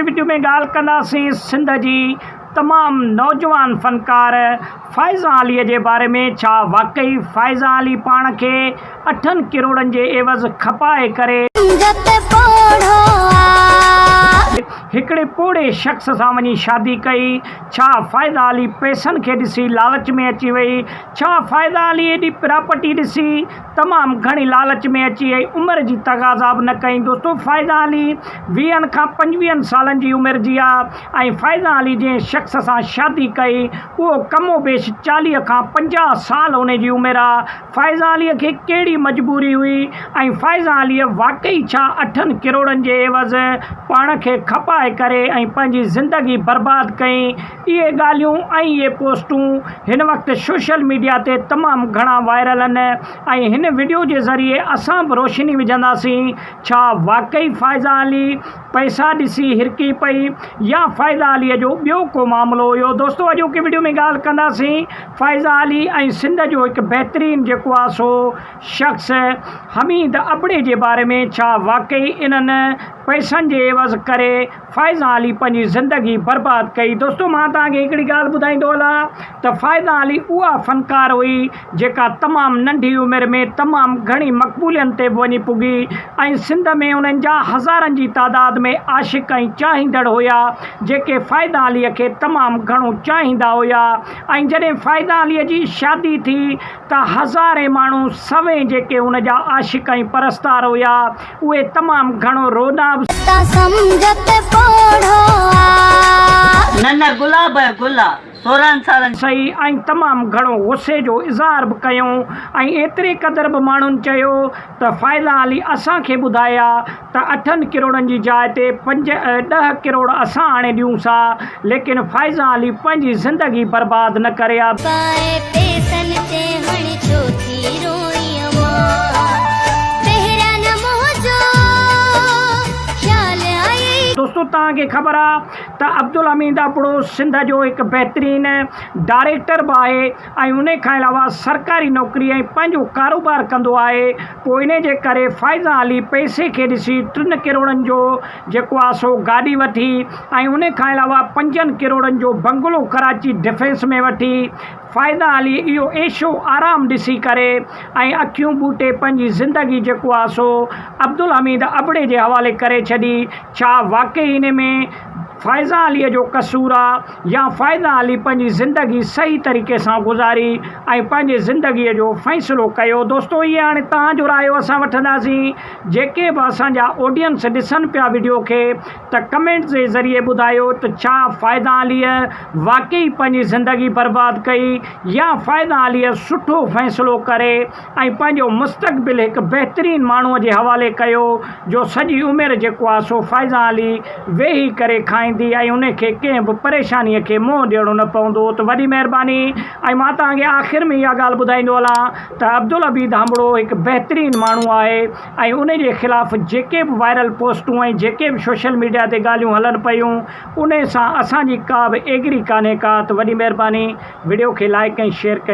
Video में ॻाल्हि कंदासीं सिंध जी तमामु नौजवान फ़नकार फ़ाइज़ा अलीअ जे बारे में। छा वाकई फ़ाइज़ा अली पाण खे 8 करोड़नि जे एवज़ खपाए करे हिकिड़े पोड़े शख़्स सां वञी शादी कई? छा फ़ाइज़ा अली पैसनि खे ॾिसी लालच में अची वई? छा फ़ाइज़ा अली एॾी प्रॉपर्टी ॾिसी तमामु घणी लालच में अची वई? उमिरि जी तक़ाज़ा बि न कई। दोस्तो, फ़ाइज़ा अली 20 खां 25 सालनि जी उमिरि जी आहे ऐं फ़ाइज़ा अली जंहिं शख़्स सां शादी कई उहो कमो बेश 40 खां 50 साल उन जी उमिरि आहे। फ़ाइज़ा अलीअ खे कहिड़ी मजबूरी हुई ऐं फ़ाइज़ा अलीअ वाकई छा 8 करोड़नि जे एवज़ पाण खे खपाए करे ऐं पंहिंजी ज़िंदगी बर्बाद कई? इहे ॻाल्हियूं ऐं इहे पोस्टूं हिन वक़्तु सोशल मीडिया ते तमामु घणा वायरल आहिनि ऐं हिन वीडियो जे ज़रिए असां बि रोशनी विझंदासीं। छा वाकई फ़ाइज़ा अली पैसा ॾिसी हिरकी पई या फ़ाइज़ा अलीअ जो ॿियो को मामिलो हुयो? दोस्तो, अॼोकी वीडियो में ॻाल्हि कंदासीं फ़ाइज़ा अली ऐं सिंध जो हिकु बहितरीनु जेको आहे सो शख़्स हमीद अबड़े जे बारे में। छा वाकई इन्हनि पैसनि जे एवज़ करे फ़ाइज़ा अली पंहिंजी ज़िंदगी बर्बाद कई? दोस्तो, मां तव्हांखे हिकिड़ी ॻाल्हि ॿुधाईंदो हलां त फ़ाइज़ा अली उहा फ़नकार हुई जेका तमामु नंढी उमिरि में तमामु घणी मक़बूलियत ते बि वञी पुगी ऐं सिंध में उन्हनि जा हज़ारनि जी तादाद में आशिक़ ऐं चाहींदड़ हुया जेके फ़ाइज़ा अलीअ खे तमामु घणो चाहींदा हुया। ऐं जॾहिं फ़ाइज़ा अलीअ जी शादी थी त हज़ारे माण्हू सवें जेके हुन जा आशिक़ ऐं परस्तार हुया उहे तमामु घणो रोना न गुलाब गुला 16 सालनि सही ऐं तमामु घणो गुस्से जो इज़हार बि कयूं ऐं एतिरे क़दुरु बि माण्हुनि चयो त फ़ाइज़ा अली असांखे ॿुधाया त 8 करोड़नि जी जाइ ते 10 करोड़ असां हाणे ॾियूं सा, लेकिन फ़ाइज़ा अली पंहिंजी ज़िंदगी बर्बाद न करे आ। दोस्तो, तव्हांखे ख़बर आहे त अब्दुल हमीद अबड़ो सिंध जो हिकु बहितरीनु डायरेक्टर बि आहे ऐं उन खां अलावा सरकारी नौकरी ऐं पंहिंजो कारोबार कंदो आहे। पोइ इन जे करे फ़ाइज़ा अली पैसे खे ॾिसी 3 करोड़नि जो जेको आहे सो गाॾी वठी ऐं उन खां अलावा 5 करोड़नि जो बंगलो कराची डिफेंस में वठी फ़ाइज़ा अली इहो ऐशो आराम ॾिसी करे ऐं अखियूं ॿूटे पंहिंजी ज़िंदगी जेको आहे सो अब्दुल हमीद अबड़े जे हवाले करे छॾी। छा वाकई इन में फ़ाइज़ा अलीअ जो कसूर आहे या फ़ाइज़ा अली पंहिंजी ज़िंदगी सही तरीक़े सां गुज़ारी ऐं पंहिंजे ज़िंदगीअ जो फ़ैसिलो कयो? दोस्तो, इहे हाणे तव्हांजो रायो असां वठंदासीं। जेके बि असांजा ऑडियंस ॾिसनि पिया वीडियो खे त कमेंट जे ज़रिए ॿुधायो त छा फ़ाइज़ा अलीअ वाकई पंहिंजी ज़िंदगी बर्बाद कई या फ़ाइज़ा अलीअ सुठो फ़ैसिलो करे ऐं पंहिंजो मुस्तक़बिल हिकु बहितरीनु माण्हूअ जे हवाले कयो जो सॼी उमिरि जेको आहे सो फ़ाइज़ा अली वेही करे खाईंदी ऐं उनखे कंहिं बि परेशानीअ खे मुंहुं ॾियणो न पवंदो? त वॾी महिरबानी। ऐं मां तव्हांखे आख़िर में इहा ॻाल्हि ॿुधाईंदो हलां त अब्दुल हमीद अबड़ो हिकु बहितरीनु माण्हू आहे ऐं उन जे ख़िलाफ़ु जेके बि वायरल पोस्टूं ऐं जेके बि सोशल मीडिया ते ॻाल्हियूं हलनि पियूं उन सां असांजी का बि एग्री कान्हे का। त वॾी महिरबानी, वीडियो खे लाइक ऐं शेयर कयो।